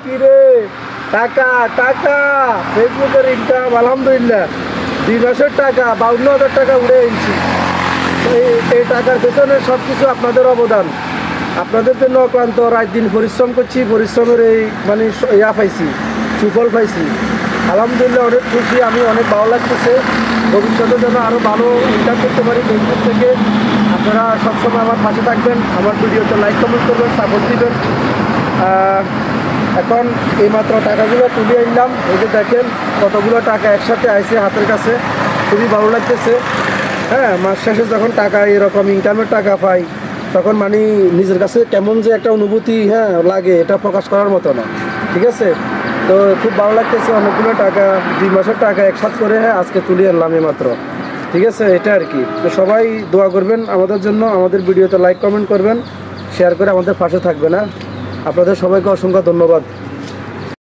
কিরে টাকা টাকা ফেসবুকের ইনকাম আলহামদুলিল্লাহ 2 মাসের টাকা 52,000 টাকা উড়ে এনেছি। এই টাকার পেছনে সব কিছু আপনাদের অবদান। আপনাদের জন্য অক্লান্ত রাত দিন পরিশ্রম করছি, পরিশ্রমের এই মানে ইয়া পাইছি, সুফল পাইছি। আলহামদুলিল্লাহ অনেক খুশি, আমি অনেক ভালো লাগতেছে। ভবিষ্যতে যেন আরও ভালো ইনকাম করতে পারি ফেসবুক থেকে। আপনারা সবসময় আমার পাশে থাকবেন, আমার ভিডিওতে লাইক কমেন্ট করবেন, সাপোর্ট দিবেন। এখন এইমাত্র টাকাগুলো তুলে আনলাম, এই যে দেখেন কতগুলো টাকা একসাথে আইছে হাতের কাছে, খুবই ভালো লাগতেছে। হ্যাঁ, মাস শেষে যখন টাকা এরকম ইনকামের টাকা পাই তখন মানে নিজের কাছে কেমন যে একটা অনুভূতি হ্যাঁ লাগে, এটা প্রকাশ করার মতো না। ঠিক আছে, তো খুব ভালো লাগতেছে। অনেকগুলো টাকা 2 মাসের টাকা একসাথে করে হ্যাঁ আজকে তুলে আনলাম এইমাত্র। ঠিক আছে, এটা আর কি। তো সবাই দোয়া করবেন আমাদের জন্য, আমাদের ভিডিওতে লাইক কমেন্ট করবেন, শেয়ার করে আমাদের পাশে থাকবেন। হ্যাঁ, আপনাদের সবাইকে অসংখ্য ধন্যবাদ।